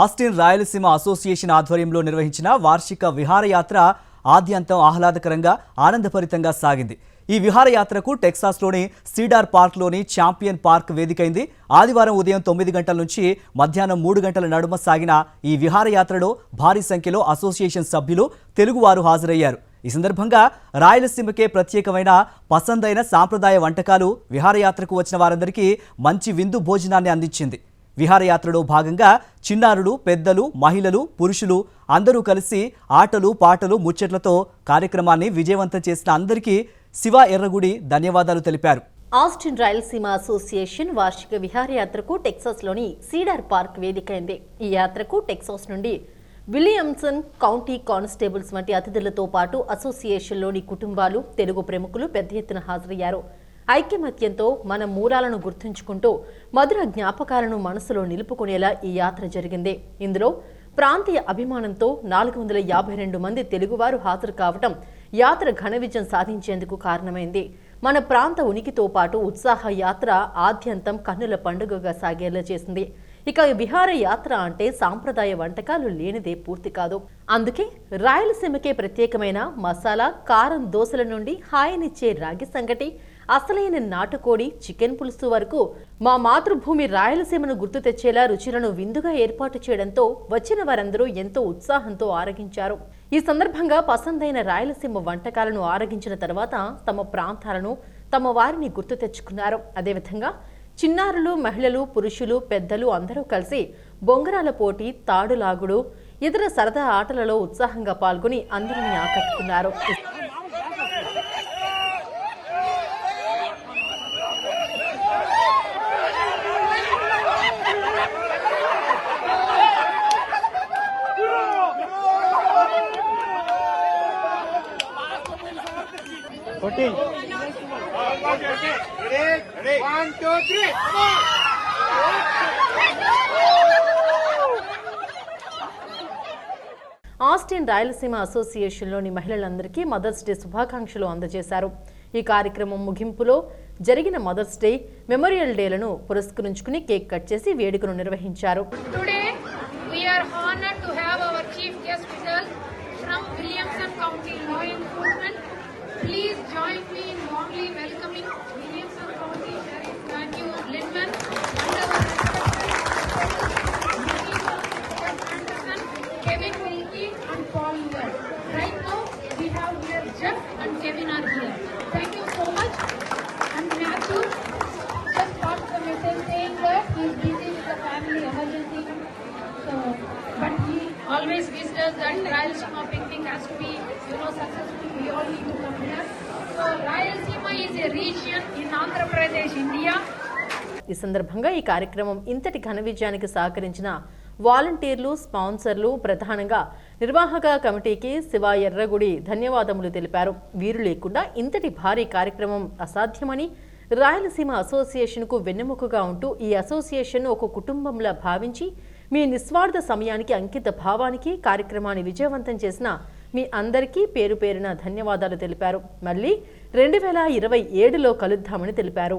Austin Rayalaseema association ఆధ్వర్యంలో నిర్వహించిన వార్షిక విహారయాత్ర ఆద్యంతం ఆహ్లాదకరంగా ఆనందభరితంగా సాగింది. ఈ విహారయాత్రకు టెక్సాస్లోని సీడార్ పార్క్లోని ఛాంపియన్ పార్క్ వేదికైంది. ఆదివారం ఉదయం 9 గంటల నుంచి మధ్యాహ్నం 3 గంటల నడుమ సాగిన ఈ విహారయాత్రలో భారీ సంఖ్యలో అసోసియేషన్ సభ్యులు, తెలుగువారు హాజరయ్యారు. ఈ సందర్భంగా రాయలసీమకే ప్రత్యేకమైన పసందైన సాంప్రదాయ వంటకాలు విహారయాత్రకు వచ్చిన వారందరికీ మంచి విందు భోజనాన్ని అందించింది. విహారయాత్రలో భాగంగా చిన్నారులు, పెద్దలు, మహిళలు, పురుషులు అందరూ కలిసి ఆటలు, పాటలు, ముచ్చట్లతో కార్యక్రమాన్ని విజయవంతం చేసిన అందరికీ శివ ఎర్రగుడి ధన్యవాదాలు తెలిపారు. ఆస్టిన్ రాయలసీమ అసోసియేషన్ వార్షిక విహారయాత్రకు టెక్సాస్లోని సీడార్ పార్క్ వేదికైంది. ఈ యాత్రకు టెక్సాస్ నుండి విలియమ్సన్ కౌంటీ కానిస్టేబుల్స్ వంటి అతిథులతో పాటు అసోసియేషన్లోని కుటుంబాలు, తెలుగు ప్రముఖులు పెద్ద ఎత్తున హాజరయ్యారు. ఐకమత్యంతో మన మూలాలను గుర్తుంచుకుంటూ మధుర జ్ఞాపకాలను మనసులో నిలుపుకునేలా ఈ యాత్ర జరిగింది. ఇందులో ప్రాంతీయ అభిమానంతో 452 మంది తెలుగువారు హాజరు కావటం యాత్ర ఘన విజయం సాధించేందుకు కారణమైంది. మన ప్రాంత ఉనికితో పాటు ఉత్సాహ యాత్ర ఆద్యంతం కన్నుల పండుగగా సాగేలా చేసింది. ఇక విహార యాత్ర అంటే సాంప్రదాయ వంటకాలు లేనిదే పూర్తి కాదు. అందుకే రాయలసీమకే ప్రత్యేకమైన మసాలా, కారం దోశల నుండి హాయినిచ్చే రాగి సంగటి, అసలైన నాటుకోడి, చికెన్ పులుసు వరకు మా మాతృభూమి రాయలసీమను గుర్తు తెచ్చేలా రుచులను విందుగా ఏర్పాటు చేయడంతో వచ్చిన వారందరూ ఎంతో ఉత్సాహంతో ఆరగించారు. ఈ సందర్భంగా పసందైన రాయలసీమ వంటకాలను ఆరగించిన తర్వాత తమ ప్రాంతాలను, తమ వారిని గుర్తు తెచ్చుకున్నారు. అదేవిధంగా చిన్నారులు, మహిళలు, పురుషులు, పెద్దలు అందరూ కలిసి బొంగరాల పోటీ, తాడులాగుడు, ఇతర సరదా ఆటలలో ఉత్సాహంగా పాల్గొని అందరినీ ఆకట్టుకున్నారు. ఆస్టిన్ రాయలసీమ అసోసియేషన్లోని మహిళలందరికీ మదర్స్ డే శుభాకాంక్షలు అందజేశారు. ఈ కార్యక్రమం ముగింపులో జరిగిన మదర్స్ డే, మెమోరియల్ డేలను పురస్కరించుకుని కేక్ కట్ చేసి వేడుకను నిర్వహించారు. Please join me in warmly welcoming Williamson County Sheriff Matthew Lindman and our Anderson, Kevin Wilkie and Paul Muir. Right now we have here Jeff and Kevin are here. Thank you so much. And Matthew just got the message saying that he is busy with the family emergency. So, but he always visits us that Rayalaseema picnic has to be, successful. We all need to come here. So Rayalaseema is a region in Andhra Pradesh, India. ఈ సందర్భంగా ఈ కార్యక్రమం ఇంతటి ఘన విజయానికి సహకరించిన వాలంటీర్లు, స్పాన్సర్లు, ప్రధానంగా నిర్వాహక కమిటీకి శివ ఎర్రగుడి ధన్యవాదములు తెలిపారు. వీరు లేకుండా ఇంతటి భారీ కార్యక్రమం అసాధ్యమని, రాయలసీమ అసోసియేషన్కు వెన్నెముకగా ఉంటూ ఈ అసోసియేషన్ ఒక కుటుంబంలా భావించి మీ నిస్వార్థ సమయానికి, అంకిత భావానికి కార్యక్రమాన్ని విజయవంతం చేసిన మీ అందరికీ పేరు పేరున ధన్యవాదాలు తెలిపారు. మళ్ళీ 2027లో కలుద్దామని తెలిపారు.